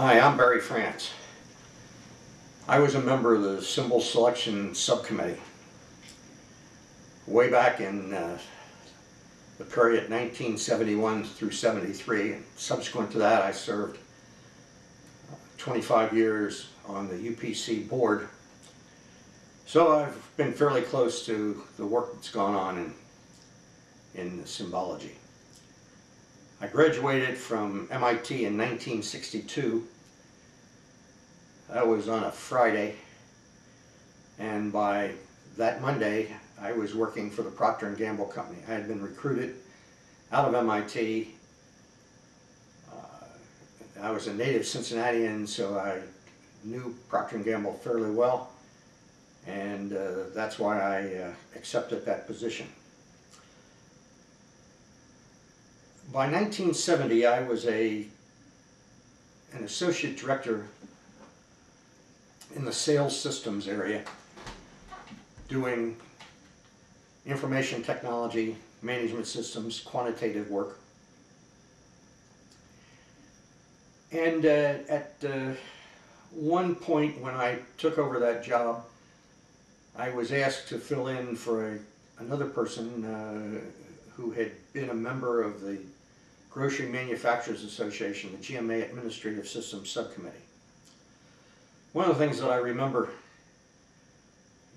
Hi, I'm Barry France. I was a member of the Symbol Selection Subcommittee way back in the period 1971 through 73. Subsequent to that, I served 25 years on the U.P.C. board. So I've been fairly close to the work that's gone on in symbology. I graduated from MIT in 1962. That was on a Friday, and by that Monday I was working for the Procter & Gamble company. I had been recruited out of MIT. I was a native Cincinnatian, so I knew Procter & Gamble fairly well, and that's why I accepted that position. By 1970, I was an associate director in the sales systems area, doing information technology, management systems, quantitative work. And at one point when I took over that job, I was asked to fill in for another person who had been a member of the Grocery Manufacturers Association, the GMA Administrative Systems Subcommittee. One of the things that I remember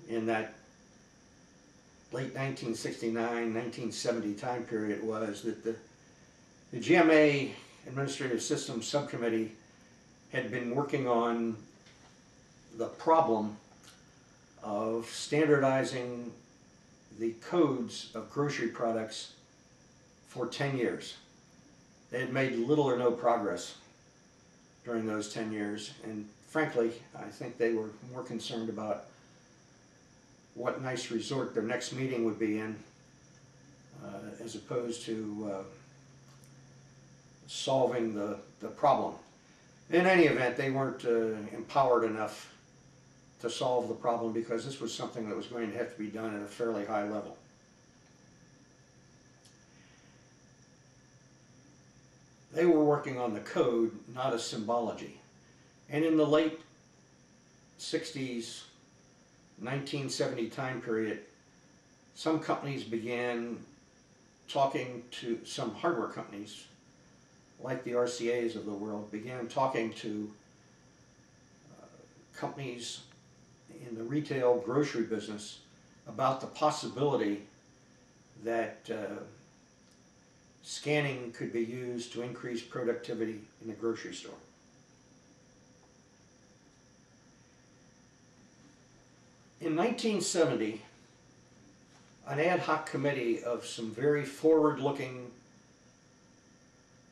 in that late 1969, 1970 time period was that the GMA Administrative Systems Subcommittee had been working on the problem of standardizing the codes of grocery products for 10 years. They had made little or no progress during those 10 years, and frankly, I think they were more concerned about what nice resort their next meeting would be in as opposed to solving the problem. In any event, they weren't empowered enough to solve the problem because this was something that was going to have to be done at a fairly high level. They were working on the code, not a symbology. And in the late 60s, 1970 time period, some companies began talking to, some hardware companies, like the RCAs of the world, began talking to companies in the retail grocery business about the possibility that scanning could be used to increase productivity in the grocery store. In 1970, an ad hoc committee of some very forward-looking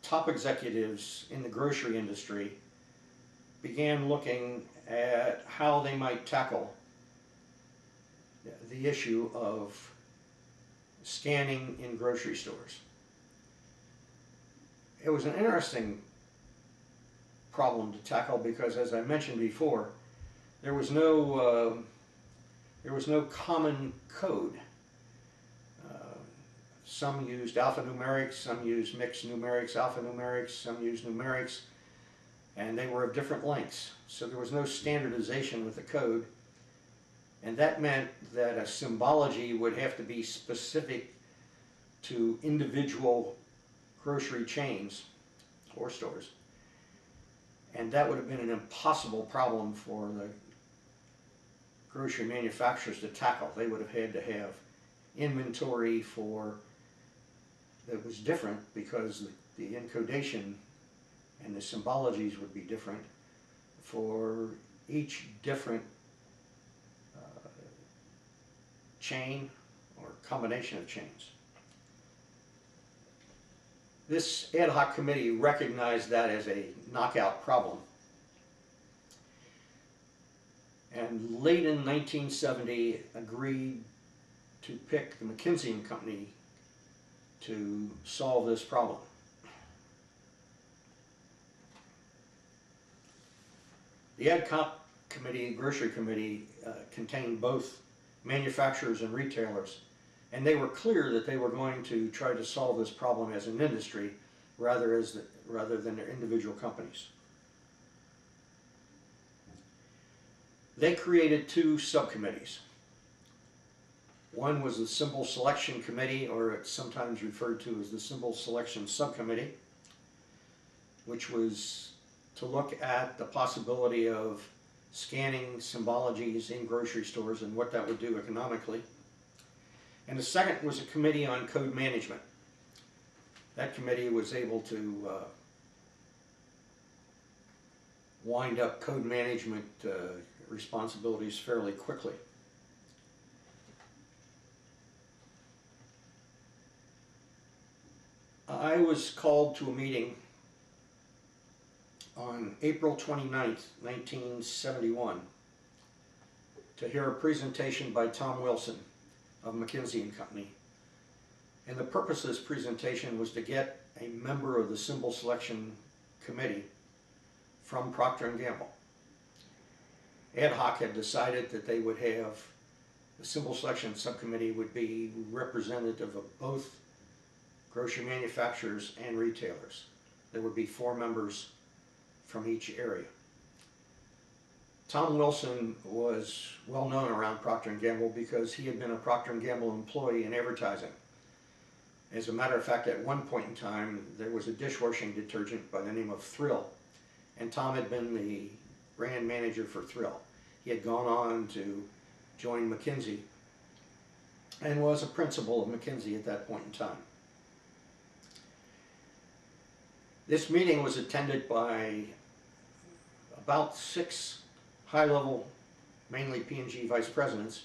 top executives in the grocery industry began looking at how they might tackle the issue of scanning in grocery stores. It was an interesting problem to tackle because, as I mentioned before, there was no common code. Some used alphanumerics, some used mixed numerics, alphanumerics, some used numerics, and they were of different lengths. So there was no standardization with the code, and that meant that a symbology would have to be specific to individual grocery chains or stores. And that would have been an impossible problem for the grocery manufacturers to tackle. They would have had to have inventory that was different because the encodation and the symbologies would be different for each different chain or combination of chains. This ad hoc committee recognized that as a knockout problem. And late in 1970 agreed to pick the McKinsey & Company to solve this problem. The ad hoc committee, grocery committee, contained both manufacturers and retailers, and they were clear that they were going to try to solve this problem as an industry rather than their individual companies. They created two subcommittees. One was the Symbol Selection Committee, or it's sometimes referred to as the Symbol Selection Subcommittee, which was to look at the possibility of scanning symbologies in grocery stores and what that would do economically. And the second was a committee on code management. That committee was able to wind up code management responsibilities fairly quickly. I was called to a meeting on April 29th, 1971, to hear a presentation by Tom Wilson of McKinsey & Company. And the purpose of this presentation was to get a member of the Symbol Selection Committee from Procter & Gamble. Ad hoc had decided that they would have, the Symbol Selection Subcommittee would be representative of both grocery manufacturers and retailers. There would be 4 members from each area. Tom Wilson was well known around Procter & Gamble because he had been a Procter & Gamble employee in advertising. As a matter of fact, at one point in time, there was a dishwashing detergent by the name of Thrill, and Tom had been the brand manager for Thrill. He had gone on to join McKinsey and was a principal of McKinsey at that point in time. This meeting was attended by about 6 high-level, mainly P&G vice presidents,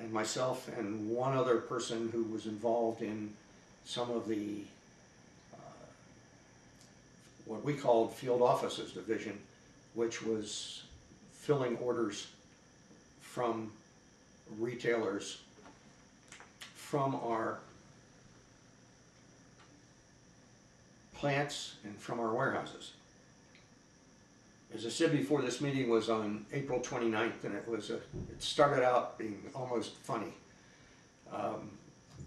and myself and one other person who was involved in some of the what we called field offices division, which was filling orders from retailers from our plants and from our warehouses. As I said before, this meeting was on April 29th, and it started out being almost funny.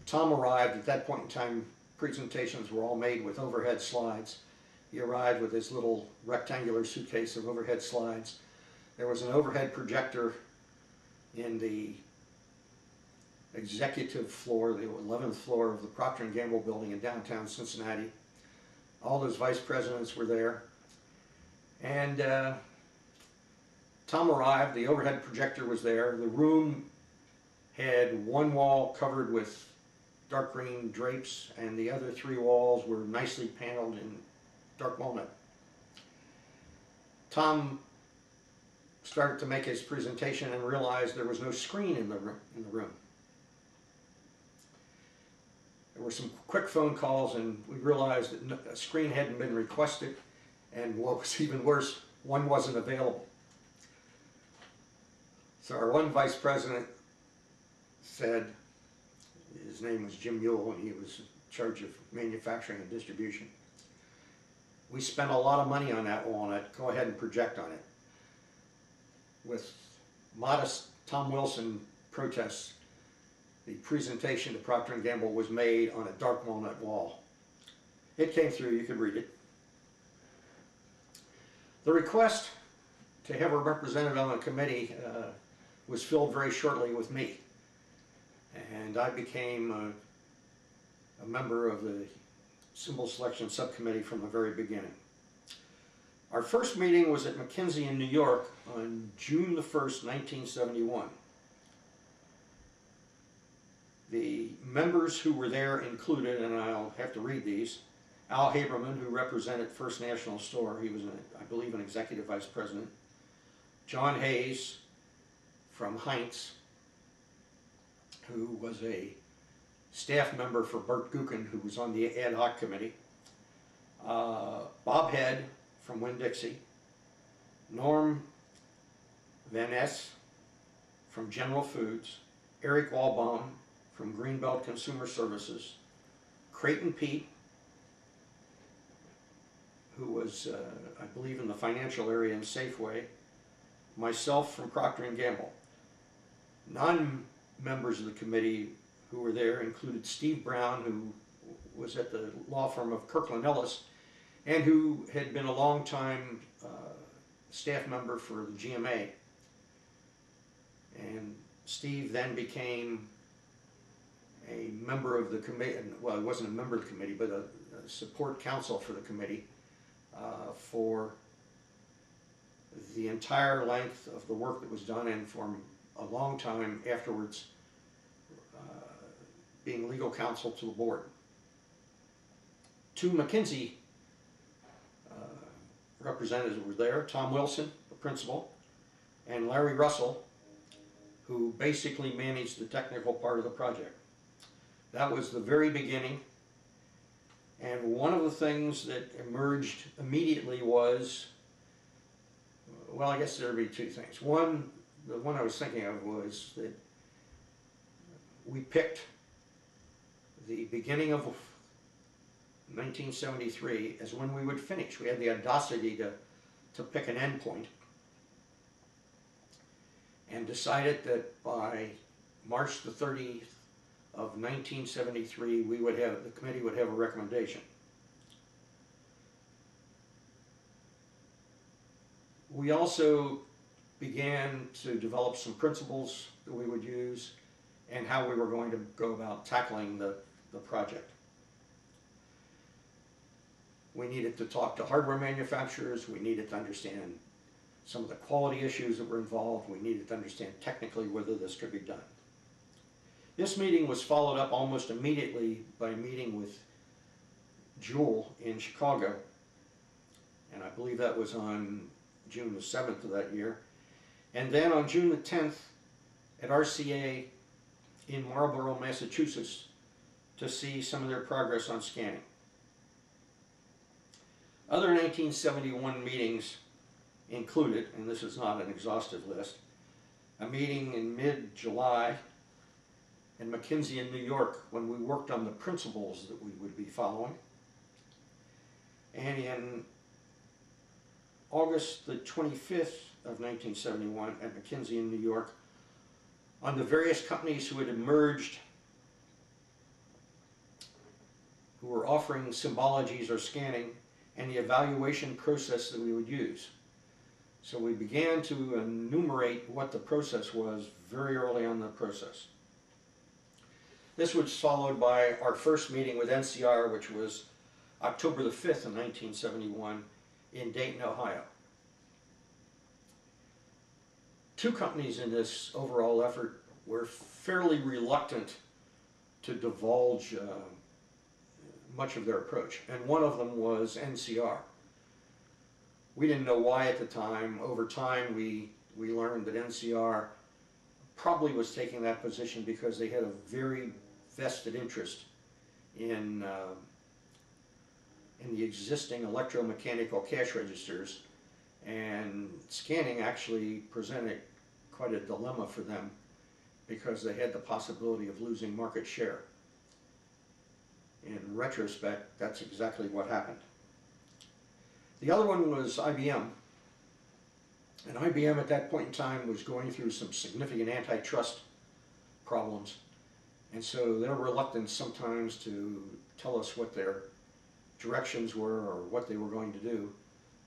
Tom arrived at that point in time. Presentations were all made with overhead slides. He arrived with his little rectangular suitcase of overhead slides. There was an overhead projector in the executive floor, the 11th floor of the Procter & Gamble building in downtown Cincinnati. All those vice presidents were there. And Tom arrived, the overhead projector was there. The room had one wall covered with dark green drapes, and the other 3 walls were nicely paneled in dark walnut. Tom started to make his presentation and realized there was no screen in the room. There were some quick phone calls, and we realized that a screen hadn't been requested, and what was even worse, one wasn't available. So our one vice president said, his name was Jim Mule, and he was in charge of manufacturing and distribution, "We spent a lot of money on that walnut, go ahead and project on it." With modest Tom Wilson protests, the presentation to Procter & Gamble was made on a dark walnut wall. It came through, you could read it. The request to have a representative on the committee was filled very shortly with me, and I became a member of the Symbol Selection Subcommittee from the very beginning. Our first meeting was at McKinsey in New York on June the 1st, 1971. The members who were there included, and I'll have to read these, Al Haberman, who represented First National Store. He was, I believe, an executive vice president. John Hayes from Heinz, who was a staff member for Bert Gookin, who was on the ad hoc committee. Bob Head from Winn-Dixie. Norm Van Ness from General Foods. Eric Walbaum from Greenbelt Consumer Services. Creighton Pete, who was, I believe, in the financial area in Safeway. Myself from Procter & Gamble. Non-members of the committee who were there included Steve Brown, who was at the law firm of Kirkland Ellis, and who had been a long-time staff member for the GMA. And Steve then became a member of the committee. Well, he wasn't a member of the committee, but a support council for the committee for the entire length of the work that was done, and for a long time afterwards being legal counsel to the board. Two McKinsey representatives were there, Tom Wilson, the principal, and Larry Russell, who basically managed the technical part of the project. That was the very beginning, and one of the things that emerged immediately was, well, I guess there would be two things. One, the one I was thinking of was that we picked the beginning of 1973 as when we would finish. We had the audacity to pick an end point, and decided that by March the 30th of 1973 the committee would have a recommendation. We also began to develop some principles that we would use and how we were going to go about tackling the project. We needed to talk to hardware manufacturers. We needed to understand some of the quality issues that were involved. We needed to understand technically whether this could be done. This meeting was followed up almost immediately by a meeting with Jewel in Chicago, and I believe that was on June the 7th of that year. And then on June the 10th at RCA in Marlborough, Massachusetts, to see some of their progress on scanning. Other 1971 meetings included, and this is not an exhaustive list, a meeting in mid-July in McKinsey in New York when we worked on the principles that we would be following. And in August the 25th of 1971 at McKinsey in New York on the various companies who had emerged, who were offering symbologies or scanning, and the evaluation process that we would use. So we began to enumerate what the process was very early on in the process. This was followed by our first meeting with NCR, which was October the 5th of 1971 in Dayton, Ohio. Two companies in this overall effort were fairly reluctant to divulge much of their approach, and one of them was NCR. We didn't know why at the time. Over time, we learned that NCR probably was taking that position because they had a very vested interest in the existing electromechanical cash registers, and scanning actually presented quite a dilemma for them because they had the possibility of losing market share. In retrospect, that's exactly what happened. The other one was IBM, and IBM at that point in time was going through some significant antitrust problems, and so their reluctance sometimes to tell us what their directions were or what they were going to do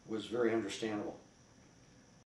was very understandable.